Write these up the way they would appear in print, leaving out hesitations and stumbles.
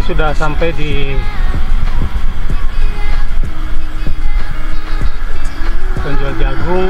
sudah sampai di penjual jagung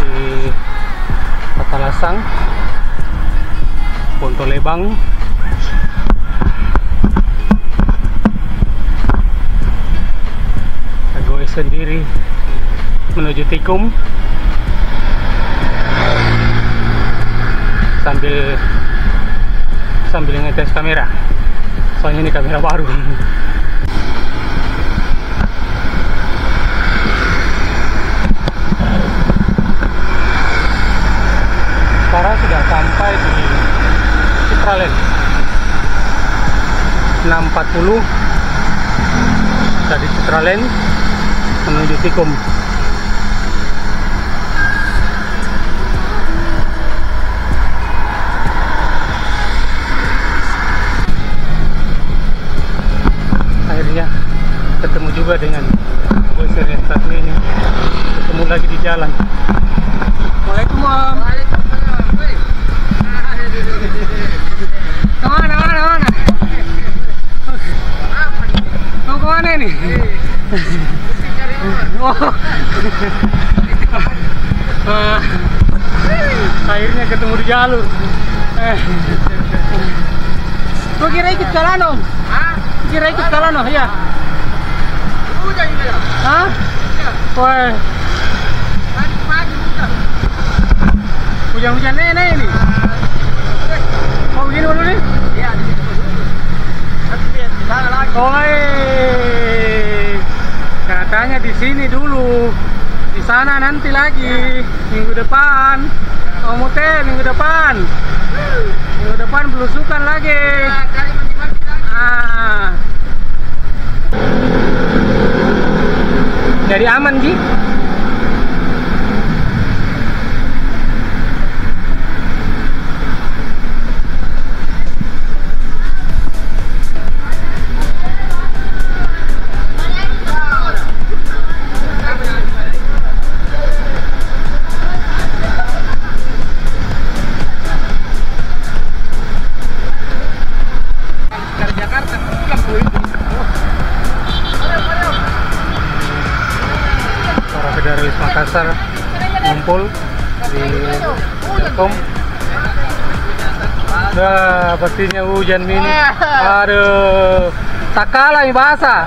di Patalasang, Ponto Lebang. Goes sendiri menuju Tikung sambil ngetes kamera, soalnya ini kamera baru. Sekarang sudah sampai di Citraland 6.40 dari Citraland menuju Tikum. Akhirnya ketemu juga dengan bosnya yang satu ini, ketemu lagi di jalan. Assalamualaikum, Om. Kemana? Mau kemana ini? Akhirnya ketemu di jalur. Kau kira ikut jalan, Om? Kira ikut jalan, Om? Ya. Hah? Woi. Hujan-hujan nenek ini. Mau begini dulu nih? Iya, di situ dulu. Nanti di sana lagi. Oi. Katanya di sini dulu. Di sana nanti lagi. Minggu depan. Kamu teh minggu depan. Minggu depan belusukan lagi. Jadi aman, Ji? Federalis Makassar ngumpul di Telkom. Nah, pastinya hujan mini. Aduh, tak kalah ini bahasa.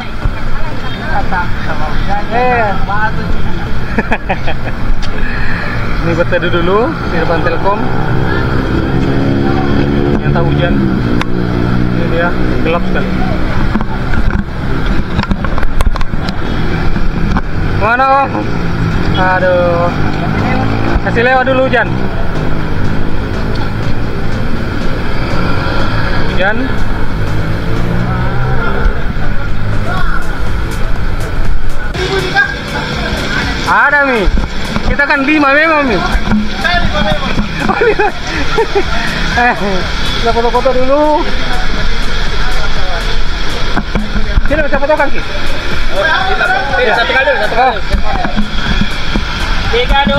Ini berteduh dulu di depan Telkom. Ternyata hujan. Ini dia, gelap sekali. Mana, Om? Aduh, kasih lewat dulu hujan. Hujan. Ada Mi. Kita kan 5 memang Mi. Kita foto-foto dulu. Sini bisa fotokan Ki. Satu kali. 3, 2.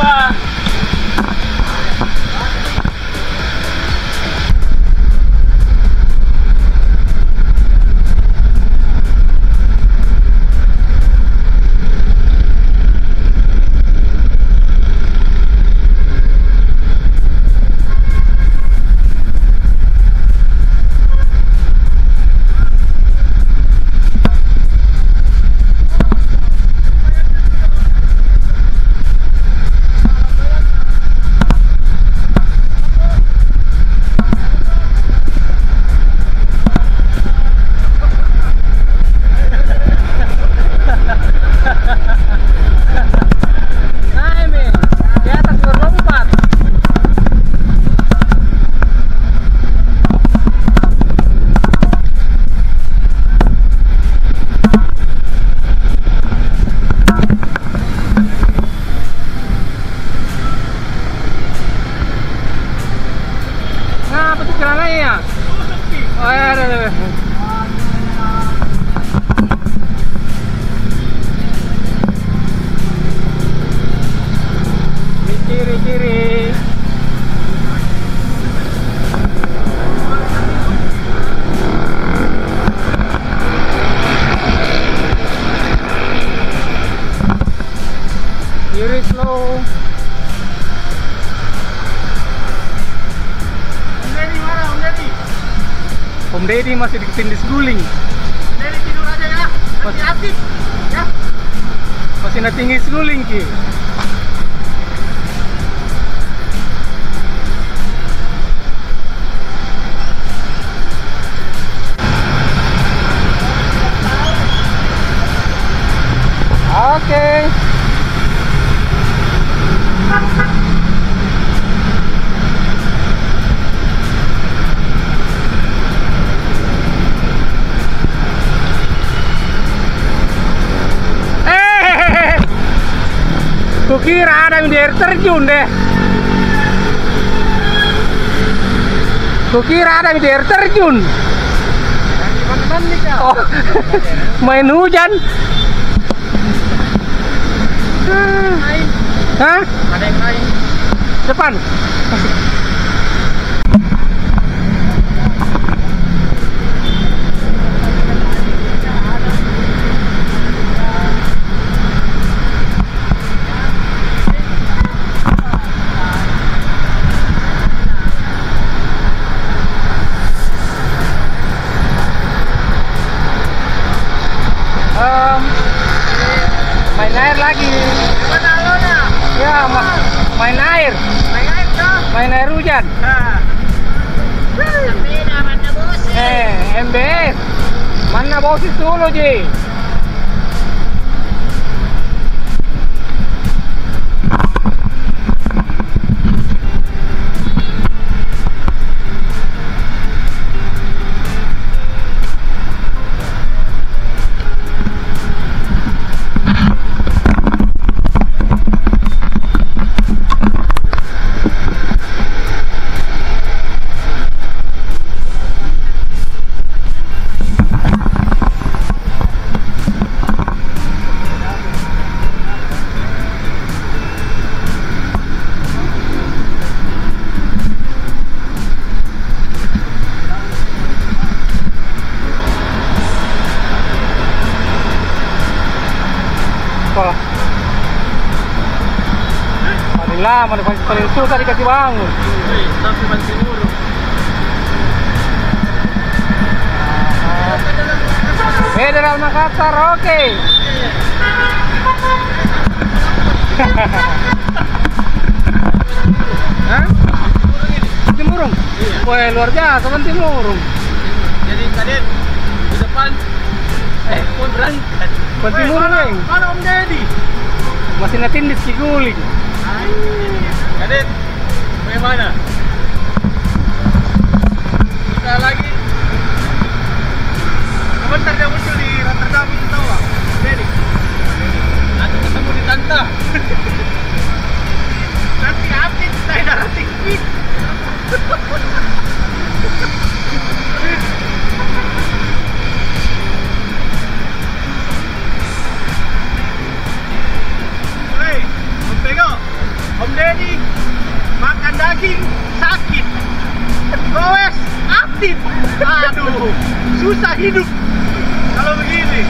Om Deddy masih ditindis guling. Deddy tidur aja ya. Nanti aktif ya. Masih natingis guling ki. Oke. Kukira ada yang di air terjun deh. Kukira ada yang di air terjun. Oh, main hujan. Hah? Ada yang lain. Depan. Main air lagi. Mana alona? Ya, main air. Main air dong. Main air hujan. Sepeda mana bos? MBS. Mana bosis dulu, Ji? Paling lama, paling susah dikasih bangun. Sampai banting mulu. Federal Makassar, oke. Hah? Timurung? Wah, luar biasa kan Timurung. Jadi kadet di depan pun berangkat. Timurung, Bang. Mana Om Deddy? Masih natindis ki guling. Kadet, bagaimana? Kita lagi. Sebentar dia muncul di Rotterdam itu tahu Om Deddy. Nanti ketemu di Tanta. Nanti update saya darah tinggi. Hei, Om Pego, Om Deddy makan daging sakit, goes aktif. Aduh, susah hidup kalau begini.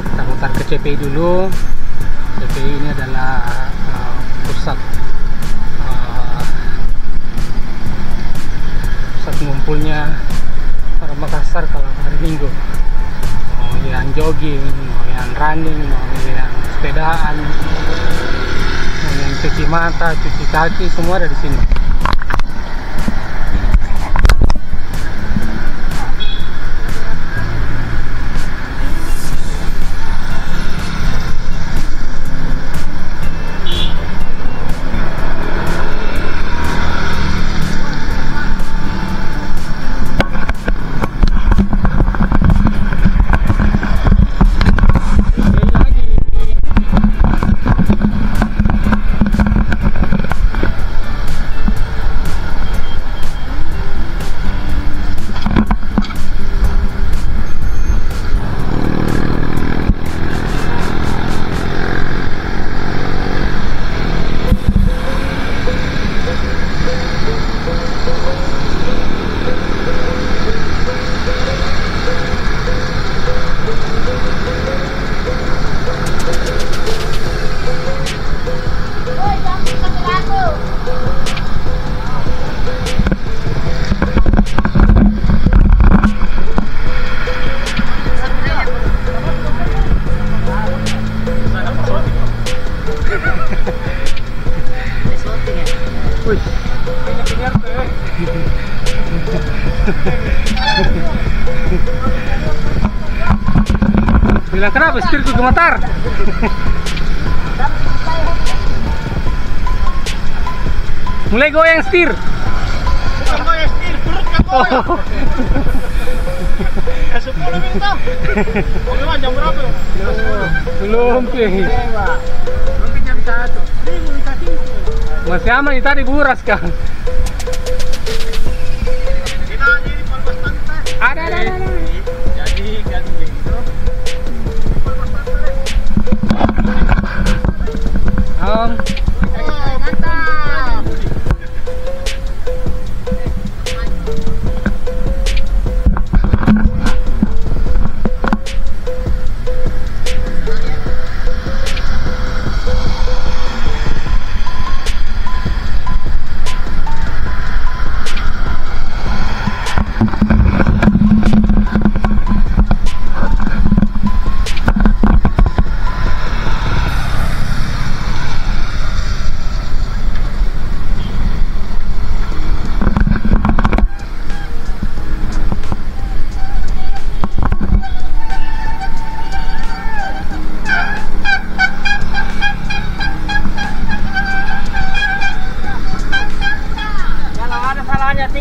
Kita mutar ke CPI dulu. CPI ini adalah pusat ngumpulnya orang Makassar kalau hari Minggu. Mau yang jogging, mau yang running, mau yang sepedaan, mau yang cuci mata, cuci kaki, semua ada di sini. Bilang kenapa setirku gemetar? Mulai goyang setir. Bukan goyang setir, perut kan goyang. Ya 10 menit toh. Bagaimana jam berapa? Belum sih. Mungkin jam 1. Masih aman nih tadi buras kan. Ada. Jadi begitu. Om. Mantap.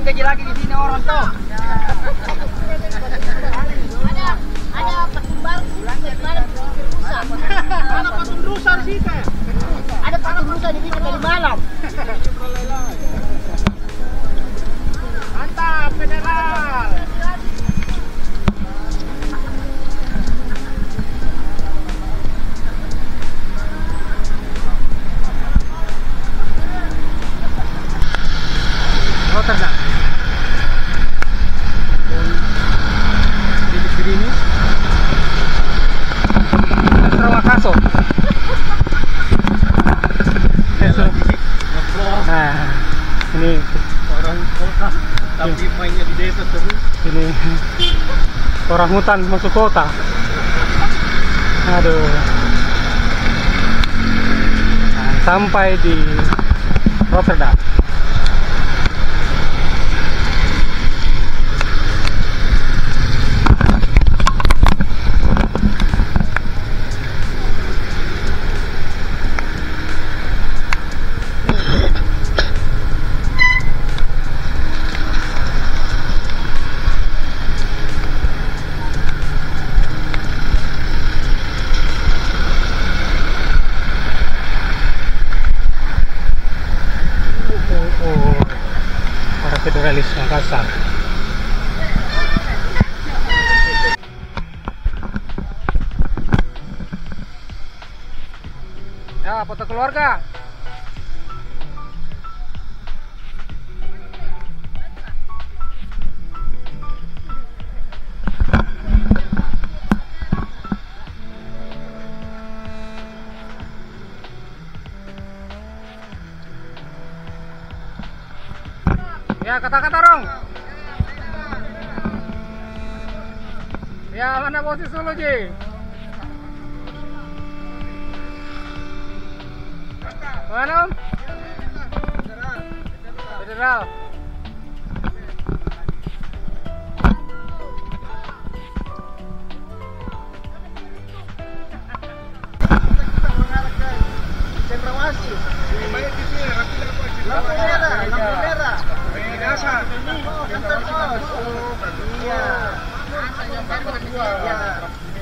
Gaji lagi di sini orang tuh. Ada patung baru mana rusa. Mana patung rusa di sini? Ada patung rusa di sini tadi malam. Mantap, Federal. Rotterdam. Ini Makassar. Nah, ini Orang kota tapi mainnya di desa terus. ini orang hutan masuk kota. Aduh. Nah, sampai di Rotterdam. Para federalis Makassar. Ya, foto keluarga. Ya, kata-kata Rong. Ya, mana posisi lu, Ji? Mana, Om? Federal. Cendrawasih. Banyak di sini, lampu merah. Kantor pos. Iya. Iya.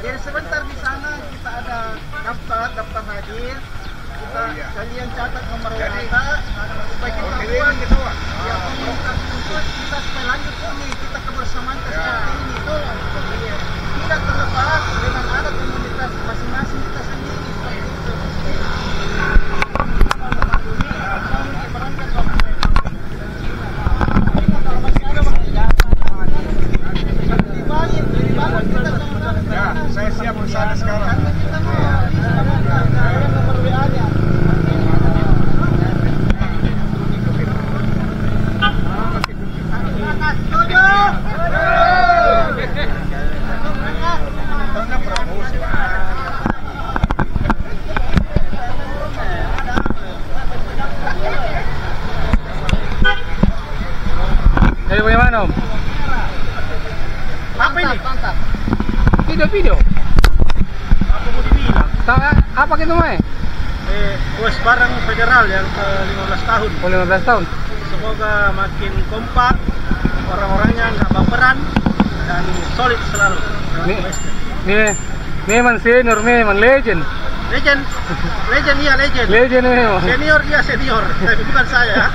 Jadi sebentar di sana kita ada daftar hadir. Kita kalian catat nomor WA supaya kita buat ya komunitas untuk kita supaya lanjut ini kita kebersamaan seperti ini tuh. Tidak terlepas dengan ada komunitas masing-masing kita sendiri seperti itu. Ya, saya siap bersama sekarang. Jadi bagaimana, Om? ini? Mantap. Video. Apa mau dibilang? Apa gitu Mai? Bos barang federal yang ke 15 tahun. Oh 15 tahun. Semoga makin kompak, orang-orangnya nggak baperan dan solid selalu. Memang senior, memang legend. Legend iya legend. Legend memang. Senior iya senior, tapi bukan saya.